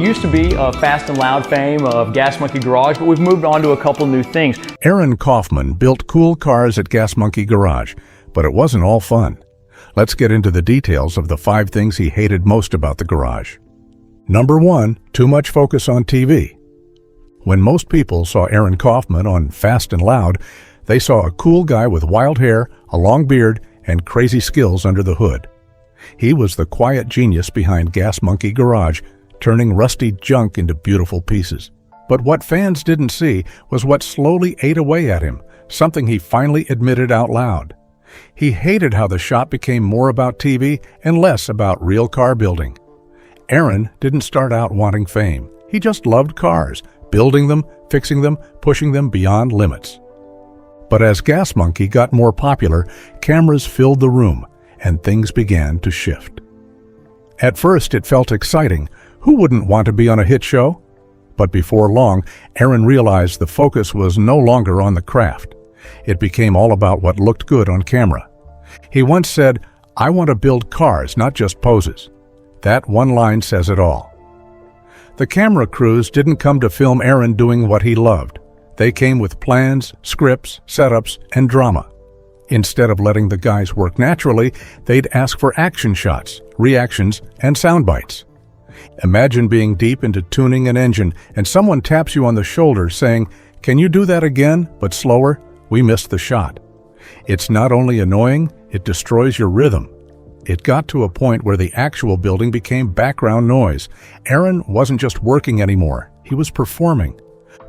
Used to be Fast and Loud fame of Gas Monkey Garage, but we've moved on to a couple new things. Aaron Kaufman built cool cars at Gas Monkey Garage, but it wasn't all fun. Let's get into the details of the 5 things he hated most about the garage. Number 1, too much focus on TV. When most people saw Aaron Kaufman on Fast and Loud, they saw a cool guy with wild hair, a long beard, and crazy skills under the hood. He was the quiet genius behind Gas Monkey Garage, turning rusty junk into beautiful pieces. But what fans didn't see was what slowly ate away at him, something he finally admitted out loud. He hated how the shop became more about TV and less about real car building. Aaron didn't start out wanting fame. He just loved cars, building them, fixing them, pushing them beyond limits. But as Gas Monkey got more popular, cameras filled the room, and things began to shift. At first, it felt exciting. Who wouldn't want to be on a hit show? But before long, Aaron realized the focus was no longer on the craft. It became all about what looked good on camera. He once said, "I want to build cars, not just poses." That one line says it all. The camera crews didn't come to film Aaron doing what he loved. They came with plans, scripts, setups, and drama. Instead of letting the guys work naturally, they'd ask for action shots, reactions, and sound bites. Imagine being deep into tuning an engine and someone taps you on the shoulder saying, "Can you do that again, but slower? We missed the shot." It's not only annoying, it destroys your rhythm. It got to a point where the actual building became background noise. Aaron wasn't just working anymore, he was performing.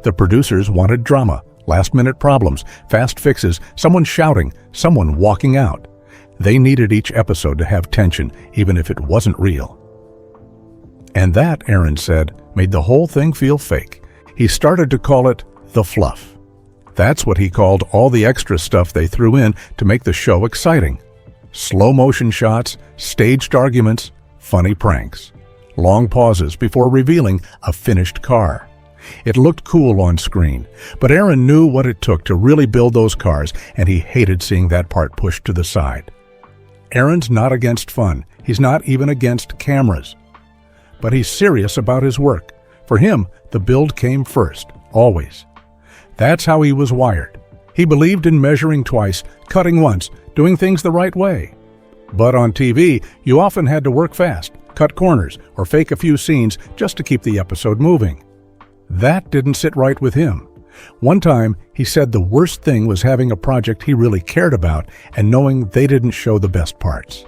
The producers wanted drama, last-minute problems, fast fixes, someone shouting, someone walking out. They needed each episode to have tension, even if it wasn't real. And that, Aaron said, made the whole thing feel fake. He started to call it the fluff. That's what he called all the extra stuff they threw in to make the show exciting. Slow-motion shots, staged arguments, funny pranks. Long pauses before revealing a finished car. It looked cool on screen, but Aaron knew what it took to really build those cars, and he hated seeing that part pushed to the side. Aaron's not against fun. He's not even against cameras. But he's serious about his work. For him, the build came first, always. That's how he was wired. He believed in measuring twice, cutting once, doing things the right way. But on TV, you often had to work fast, cut corners, or fake a few scenes just to keep the episode moving. That didn't sit right with him. One time, he said the worst thing was having a project he really cared about and knowing they didn't show the best parts.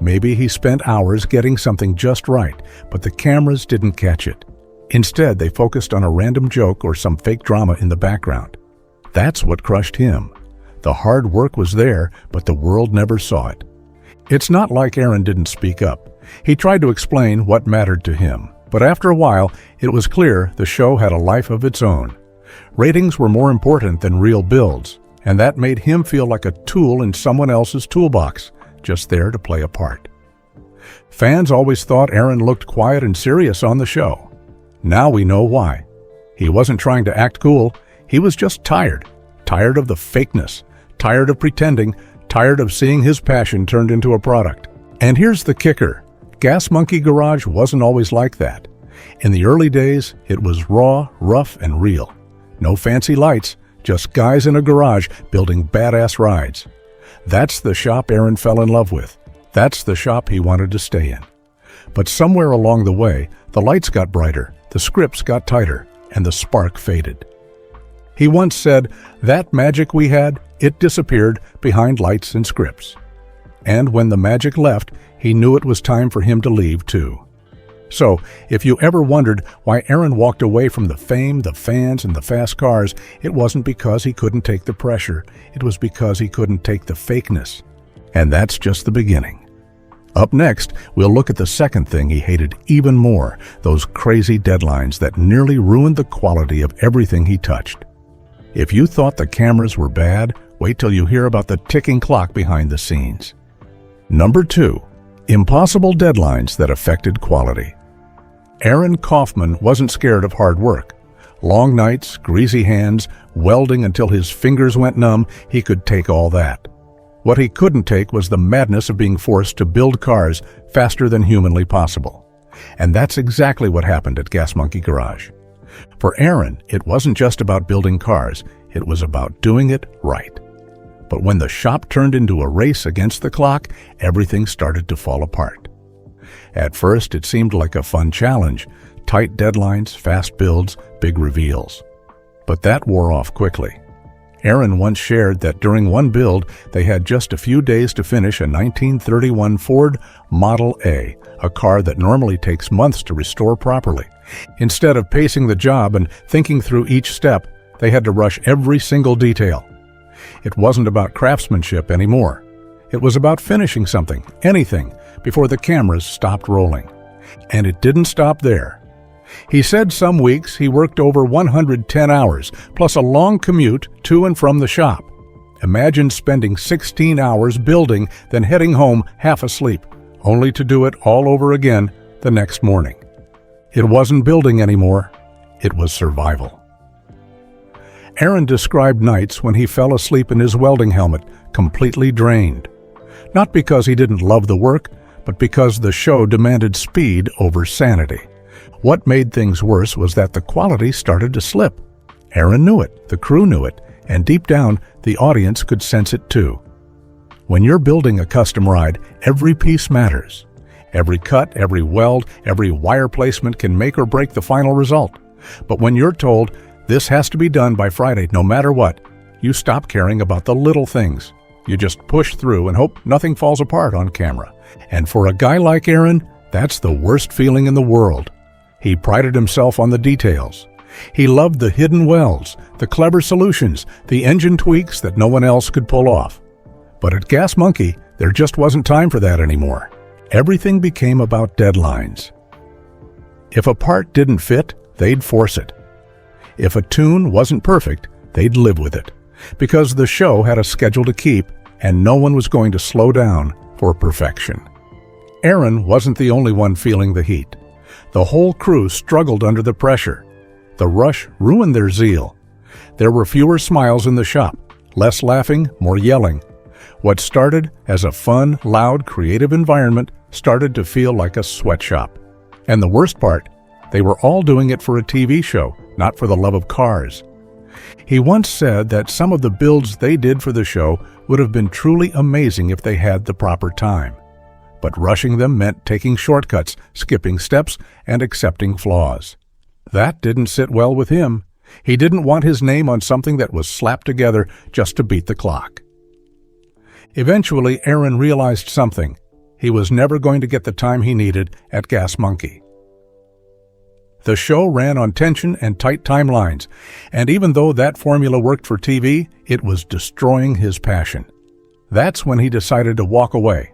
Maybe he spent hours getting something just right, but the cameras didn't catch it. Instead, they focused on a random joke or some fake drama in the background. That's what crushed him. The hard work was there, but the world never saw it. It's not like Aaron didn't speak up. He tried to explain what mattered to him, but after a while, it was clear the show had a life of its own. Ratings were more important than real builds, and that made him feel like a tool in someone else's toolbox, just there to play a part. Fans always thought Aaron looked quiet and serious on the show. Now we know why. He wasn't trying to act cool, he was just tired. Tired of the fakeness, tired of pretending, tired of seeing his passion turned into a product. And here's the kicker. Gas Monkey Garage wasn't always like that. In the early days, it was raw, rough, and real. No fancy lights, just guys in a garage building badass rides. That's the shop Aaron fell in love with. That's the shop he wanted to stay in. But somewhere along the way, the lights got brighter, the scripts got tighter, and the spark faded. He once said, "That magic we had, it disappeared behind lights and scripts." And when the magic left, he knew it was time for him to leave too. So, if you ever wondered why Aaron walked away from the fame, the fans, and the fast cars, it wasn't because he couldn't take the pressure. It was because he couldn't take the fakeness. And that's just the beginning. Up next, we'll look at the second thing he hated even more, those crazy deadlines that nearly ruined the quality of everything he touched. If you thought the cameras were bad, wait till you hear about the ticking clock behind the scenes. Number 2, impossible deadlines that affected quality. Aaron Kaufman wasn't scared of hard work. Long nights, greasy hands, welding until his fingers went numb, he could take all that. What he couldn't take was the madness of being forced to build cars faster than humanly possible. And that's exactly what happened at Gas Monkey Garage. For Aaron, it wasn't just about building cars, it was about doing it right. But when the shop turned into a race against the clock, everything started to fall apart. At first, it seemed like a fun challenge, tight deadlines, fast builds, big reveals. But that wore off quickly. Aaron once shared that during one build, they had just a few days to finish a 1931 Ford Model A car that normally takes months to restore properly. Instead of pacing the job and thinking through each step, they had to rush every single detail. It wasn't about craftsmanship anymore. It was about finishing something, anything, before the cameras stopped rolling. And it didn't stop there. He said some weeks he worked over 110 hours, plus a long commute to and from the shop. Imagine spending 16 hours building, then heading home half asleep, only to do it all over again the next morning. It wasn't building anymore, it was survival. Aaron described nights when he fell asleep in his welding helmet, completely drained. Not because he didn't love the work, but because the show demanded speed over sanity. What made things worse was that the quality started to slip. Aaron knew it, the crew knew it, and deep down, the audience could sense it too. When you're building a custom ride, every piece matters. Every cut, every weld, every wire placement can make or break the final result. But when you're told, this has to be done by Friday no matter what, you stop caring about the little things. You just push through and hope nothing falls apart on camera. And for a guy like Aaron, that's the worst feeling in the world. He prided himself on the details. He loved the hidden welds, the clever solutions, the engine tweaks that no one else could pull off. But at Gas Monkey, there just wasn't time for that anymore. Everything became about deadlines. If a part didn't fit, they'd force it. If a tune wasn't perfect, they'd live with it. Because the show had a schedule to keep, and no one was going to slow down for perfection. Aaron wasn't the only one feeling the heat. The whole crew struggled under the pressure. The rush ruined their zeal. There were fewer smiles in the shop, less laughing, more yelling. What started as a fun, loud, creative environment started to feel like a sweatshop. And the worst part, they were all doing it for a TV show, not for the love of cars. He once said that some of the builds they did for the show would have been truly amazing if they had the proper time. But rushing them meant taking shortcuts, skipping steps, and accepting flaws. That didn't sit well with him. He didn't want his name on something that was slapped together just to beat the clock. Eventually, Aaron realized something. He was never going to get the time he needed at Gas Monkey. The show ran on tension and tight timelines, and even though that formula worked for TV, it was destroying his passion. That's when he decided to walk away.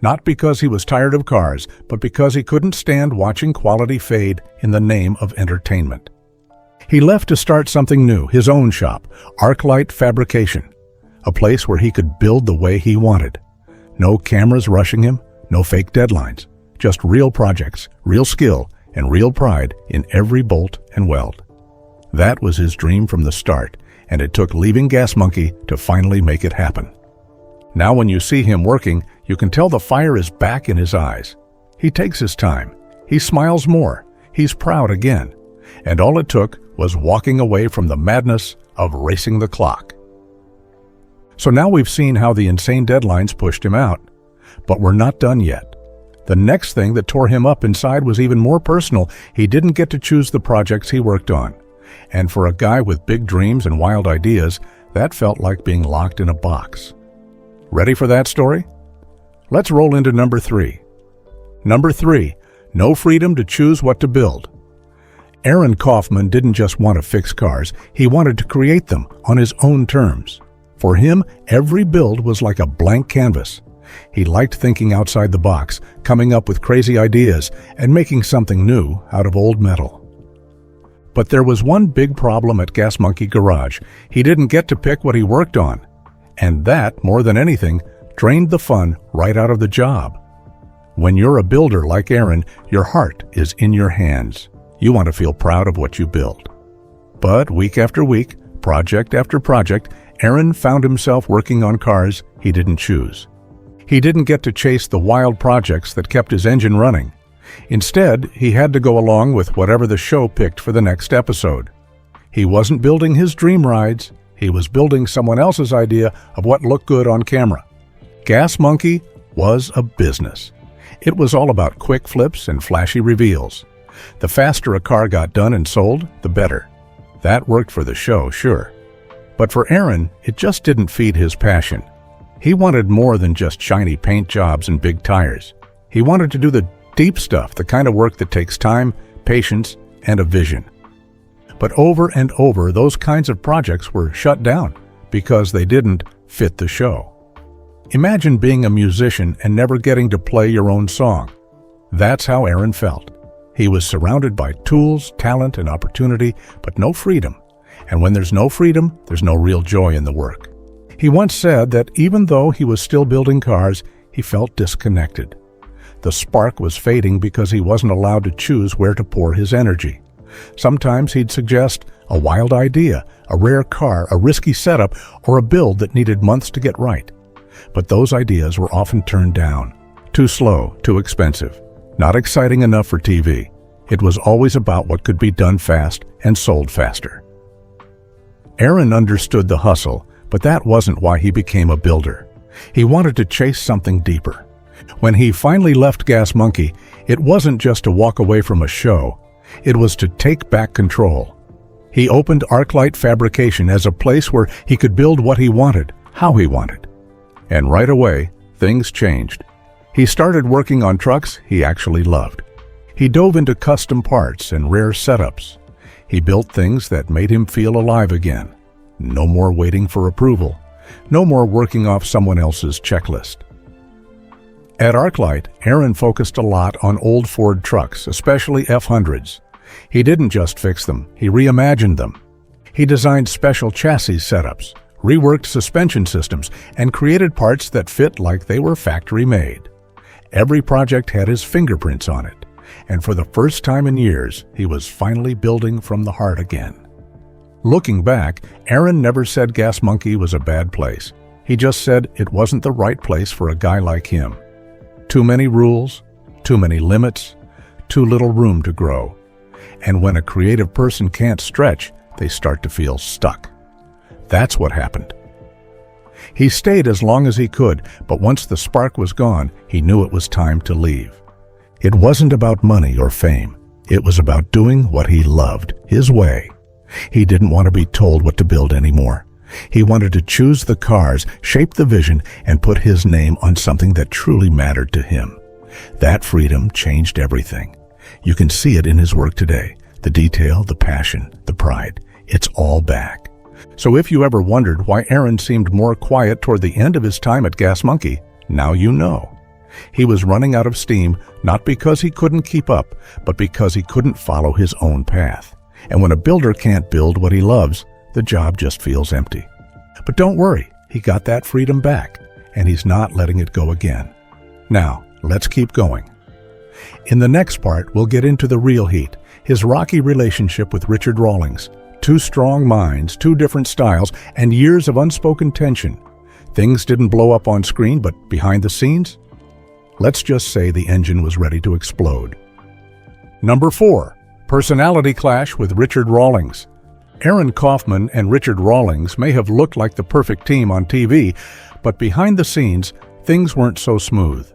Not because he was tired of cars, but because he couldn't stand watching quality fade in the name of entertainment. He left to start something new, his own shop, ArcLight Fabrication, a place where he could build the way he wanted. No cameras rushing him, no fake deadlines, just real projects, real skill, and real pride in every bolt and weld. That was his dream from the start, and it took leaving Gas Monkey to finally make it happen. Now when you see him working, you can tell the fire is back in his eyes. He takes his time. He smiles more. He's proud again. And all it took was walking away from the madness of racing the clock. So now we've seen how the insane deadlines pushed him out. But we're not done yet. The next thing that tore him up inside was even more personal. He didn't get to choose the projects he worked on. And for a guy with big dreams and wild ideas, that felt like being locked in a box. Ready for that story? Let's roll into number 3. Number 3, no freedom to choose what to build. Aaron Kaufman didn't just want to fix cars, he wanted to create them on his own terms. For him, every build was like a blank canvas. He liked thinking outside the box, coming up with crazy ideas, and making something new out of old metal. But there was one big problem at Gas Monkey Garage. He didn't get to pick what he worked on. And that, more than anything, drained the fun right out of the job. When you're a builder like Aaron, your heart is in your hands. You want to feel proud of what you build. But week after week, project after project, Aaron found himself working on cars he didn't choose. He didn't get to chase the wild projects that kept his engine running. Instead, he had to go along with whatever the show picked for the next episode. He wasn't building his dream rides, he was building someone else's idea of what looked good on camera. Gas Monkey was a business. It was all about quick flips and flashy reveals. The faster a car got done and sold, the better. That worked for the show, sure. But for Aaron, it just didn't feed his passion. He wanted more than just shiny paint jobs and big tires. He wanted to do the deep stuff, the kind of work that takes time, patience, and a vision. But over and over, those kinds of projects were shut down because they didn't fit the show. Imagine being a musician and never getting to play your own song. That's how Aaron felt. He was surrounded by tools, talent, and opportunity, but no freedom. And when there's no freedom, there's no real joy in the work. He once said that even though he was still building cars, he felt disconnected. The spark was fading because he wasn't allowed to choose where to pour his energy. Sometimes he'd suggest a wild idea, a rare car, a risky setup, or a build that needed months to get right. But those ideas were often turned down. Too slow, too expensive, not exciting enough for TV. It was always about what could be done fast and sold faster. Aaron understood the hustle, but that wasn't why he became a builder. He wanted to chase something deeper. When he finally left Gas Monkey, it wasn't just to walk away from a show. It was to take back control. He opened ArcLight Fabrication as a place where he could build what he wanted, how he wanted. And right away, things changed. He started working on trucks he actually loved. He dove into custom parts and rare setups. He built things that made him feel alive again. No more waiting for approval. No more working off someone else's checklist. At ArcLight, Aaron focused a lot on old Ford trucks, especially F100s. He didn't just fix them, he reimagined them. He designed special chassis setups, reworked suspension systems, and created parts that fit like they were factory-made. Every project had his fingerprints on it, and for the first time in years, he was finally building from the heart again. Looking back, Aaron never said Gas Monkey was a bad place. He just said it wasn't the right place for a guy like him. Too many rules, too many limits, too little room to grow. And when a creative person can't stretch, they start to feel stuck. That's what happened. He stayed as long as he could, but once the spark was gone, he knew it was time to leave. It wasn't about money or fame. It was about doing what he loved, his way. He didn't want to be told what to build anymore. He wanted to choose the cars, shape the vision, and put his name on something that truly mattered to him. That freedom changed everything. You can see it in his work today. The detail, the passion, the pride. It's all back. So if you ever wondered why Aaron seemed more quiet toward the end of his time at Gas Monkey, now you know. He was running out of steam, not because he couldn't keep up, but because he couldn't follow his own path. And when a builder can't build what he loves, the job just feels empty. But don't worry, he got that freedom back, and he's not letting it go again. Now, let's keep going. In the next part, we'll get into the real heat, his rocky relationship with Richard Rawlings. Two strong minds, two different styles, and years of unspoken tension. Things didn't blow up on screen, but behind the scenes? Let's just say the engine was ready to explode. Number 4. Personality clash with Richard Rawlings. Aaron Kaufman and Richard Rawlings may have looked like the perfect team on TV, but behind the scenes, things weren't so smooth.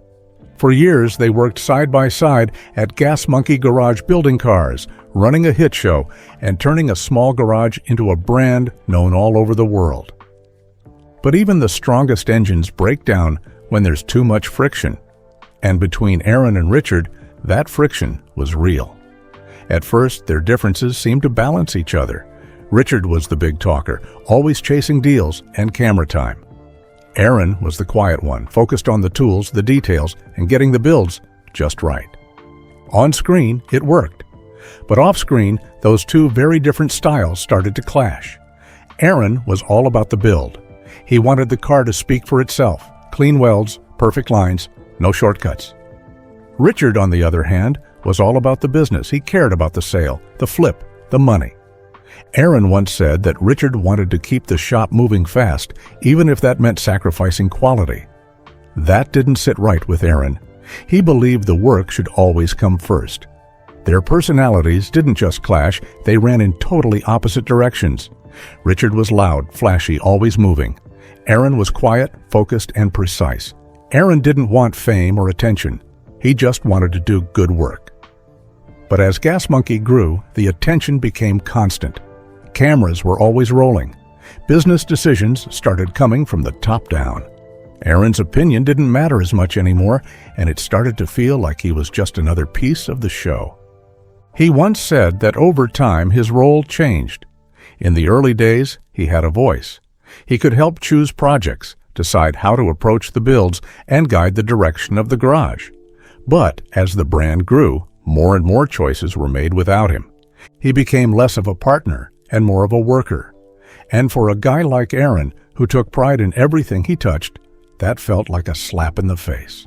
For years, they worked side by side at Gas Monkey Garage building cars, running a hit show, and turning a small garage into a brand known all over the world. But even the strongest engines break down when there's too much friction. And between Aaron and Richard, that friction was real. At first, their differences seemed to balance each other. Richard was the big talker, always chasing deals and camera time. Aaron was the quiet one, focused on the tools, the details, and getting the builds just right. On screen, it worked. But off screen, those two very different styles started to clash. Aaron was all about the build. He wanted the car to speak for itself, clean welds, perfect lines, no shortcuts. Richard, on the other hand, was all about the business. He cared about the sale, the flip, the money. Aaron once said that Richard wanted to keep the shop moving fast, even if that meant sacrificing quality. That didn't sit right with Aaron. He believed the work should always come first. Their personalities didn't just clash, they ran in totally opposite directions. Richard was loud, flashy, always moving. Aaron was quiet, focused, and precise. Aaron didn't want fame or attention. He just wanted to do good work. But as Gas Monkey grew, the attention became constant. Cameras were always rolling. Business decisions started coming from the top down. Aaron's opinion didn't matter as much anymore, and it started to feel like he was just another piece of the show. He once said that over time his role changed. In the early days, he had a voice. He could help choose projects, decide how to approach the builds, and guide the direction of the garage. But as the brand grew, more and more choices were made without him. He became less of a partner and more of a worker. And for a guy like Aaron, who took pride in everything he touched, that felt like a slap in the face.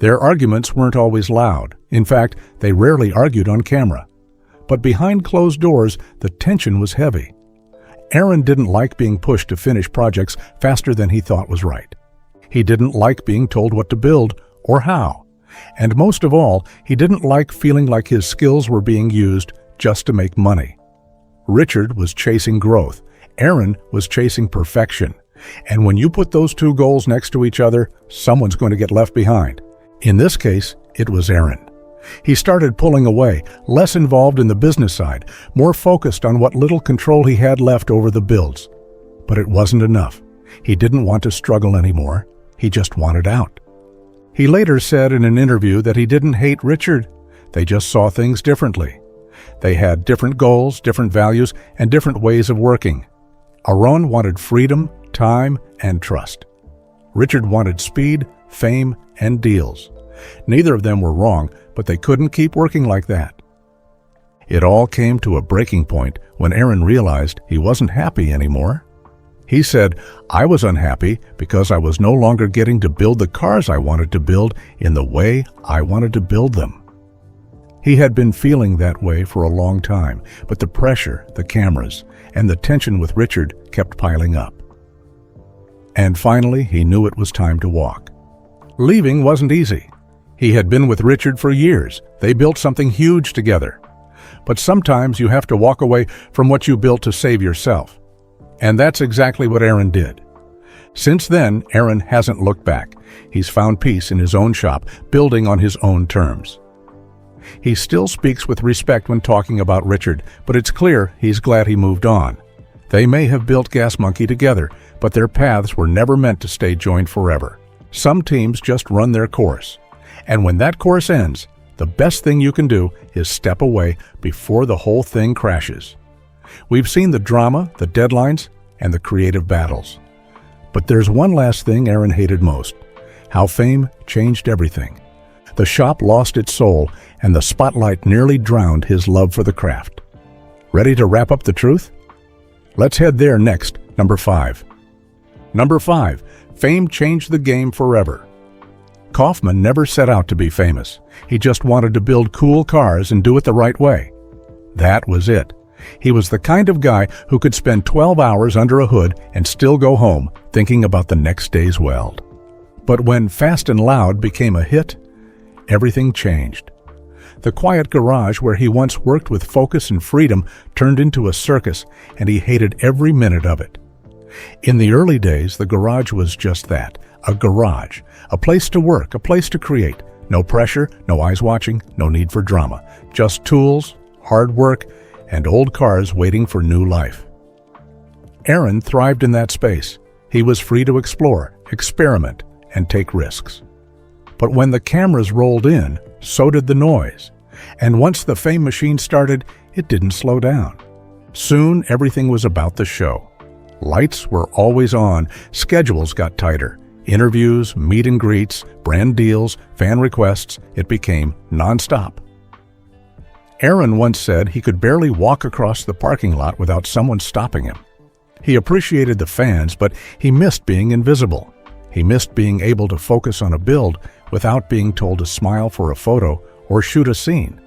Their arguments weren't always loud. In fact, they rarely argued on camera. But behind closed doors, the tension was heavy. Aaron didn't like being pushed to finish projects faster than he thought was right. He didn't like being told what to build or how. And most of all, he didn't like feeling like his skills were being used just to make money. Richard was chasing growth. Aaron was chasing perfection. And when you put those two goals next to each other, someone's going to get left behind. In this case, it was Aaron. He started pulling away, less involved in the business side, more focused on what little control he had left over the builds. But it wasn't enough. He didn't want to struggle anymore. He just wanted out. He later said in an interview that he didn't hate Richard. They just saw things differently. They had different goals, different values, and different ways of working. Aaron wanted freedom, time, and trust. Richard wanted speed, fame, and deals. Neither of them were wrong, but they couldn't keep working like that. It all came to a breaking point when Aaron realized he wasn't happy anymore. He said, "I was unhappy because I was no longer getting to build the cars I wanted to build in the way I wanted to build them." He had been feeling that way for a long time, but the pressure, the cameras, and the tension with Richard kept piling up. And finally, he knew it was time to walk. Leaving wasn't easy. He had been with Richard for years. They built something huge together. But sometimes you have to walk away from what you built to save yourself. And that's exactly what Aaron did. Since then, Aaron hasn't looked back. He's found peace in his own shop, building on his own terms. He still speaks with respect when talking about Richard, but it's clear he's glad he moved on. They may have built Gas Monkey together, but their paths were never meant to stay joined forever. Some teams just run their course. And when that course ends, the best thing you can do is step away before the whole thing crashes. We've seen the drama, the deadlines, and the creative battles. But there's one last thing Aaron hated most: how fame changed everything. The shop lost its soul, and the spotlight nearly drowned his love for the craft. Ready to wrap up the truth? Let's head there next. Number 5. Number 5. Fame changed the game forever. Kaufman never set out to be famous. He just wanted to build cool cars and do it the right way. That was it. He was the kind of guy who could spend 12 hours under a hood and still go home thinking about the next day's weld. But when Fast and Loud became a hit, everything changed. The quiet garage where he once worked with focus and freedom turned into a circus, and he hated every minute of it. In the early days, the garage was just that, a garage, a place to work, a place to create. No pressure, no eyes watching, no need for drama. Just tools, hard work, and old cars waiting for new life. Aaron thrived in that space. He was free to explore, experiment, and take risks. But when the cameras rolled in, so did the noise. And once the fame machine started, it didn't slow down. Soon, everything was about the show. Lights were always on, schedules got tighter. Interviews, meet and greets, brand deals, fan requests, it became nonstop. Aaron once said he could barely walk across the parking lot without someone stopping him. He appreciated the fans, but he missed being invisible. He missed being able to focus on a build without being told to smile for a photo or shoot a scene.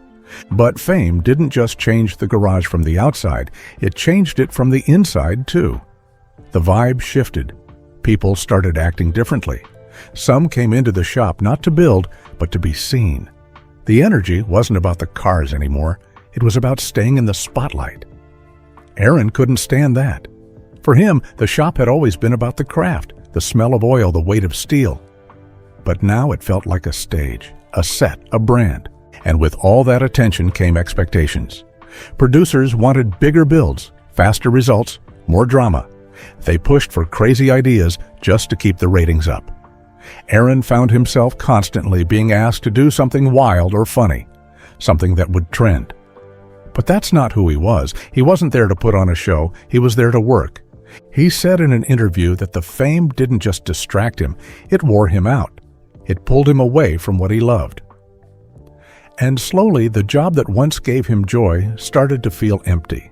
But fame didn't just change the garage from the outside, it changed it from the inside too. The vibe shifted. People started acting differently. Some came into the shop not to build, but to be seen. The energy wasn't about the cars anymore. It was about staying in the spotlight. Aaron couldn't stand that. For him, the shop had always been about the craft, the smell of oil, the weight of steel. But now it felt like a stage, a set, a brand. And with all that attention came expectations. Producers wanted bigger builds, faster results, more drama. They pushed for crazy ideas just to keep the ratings up. Aaron found himself constantly being asked to do something wild or funny, something that would trend. But that's not who he was. He wasn't there to put on a show, he was there to work. He said in an interview that the fame didn't just distract him, it wore him out. It pulled him away from what he loved. And slowly, the job that once gave him joy started to feel empty.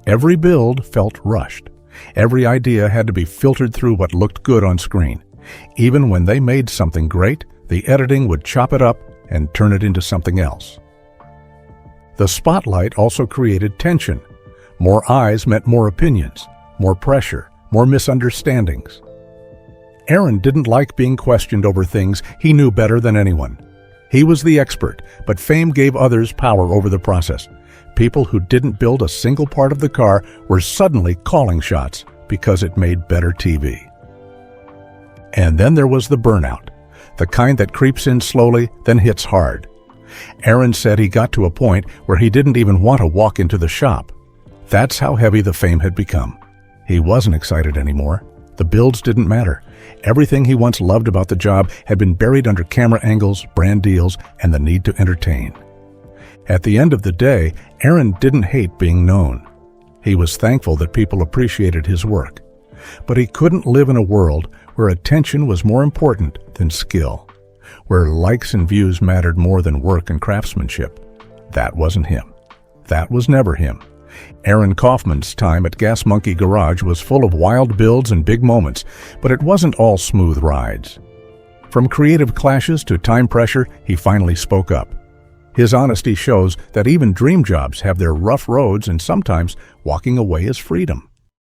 Every build felt rushed. Every idea had to be filtered through what looked good on screen. Even when they made something great, the editing would chop it up and turn it into something else. The spotlight also created tension. More eyes meant more opinions, more pressure, more misunderstandings. Aaron didn't like being questioned over things he knew better than anyone. He was the expert, but fame gave others power over the process. People who didn't build a single part of the car were suddenly calling shots because it made better TV. And then there was the burnout, the kind that creeps in slowly, then hits hard. Aaron said he got to a point where he didn't even want to walk into the shop. That's how heavy the fame had become. He wasn't excited anymore. The builds didn't matter. Everything he once loved about the job had been buried under camera angles, brand deals, and the need to entertain. At the end of the day, Aaron didn't hate being known. He was thankful that people appreciated his work. But he couldn't live in a world where attention was more important than skill, where likes and views mattered more than work and craftsmanship. That wasn't him. That was never him. Aaron Kaufman's time at Gas Monkey Garage was full of wild builds and big moments, but it wasn't all smooth rides. From creative clashes to time pressure, he finally spoke up. His honesty shows that even dream jobs have their rough roads, and sometimes walking away is freedom.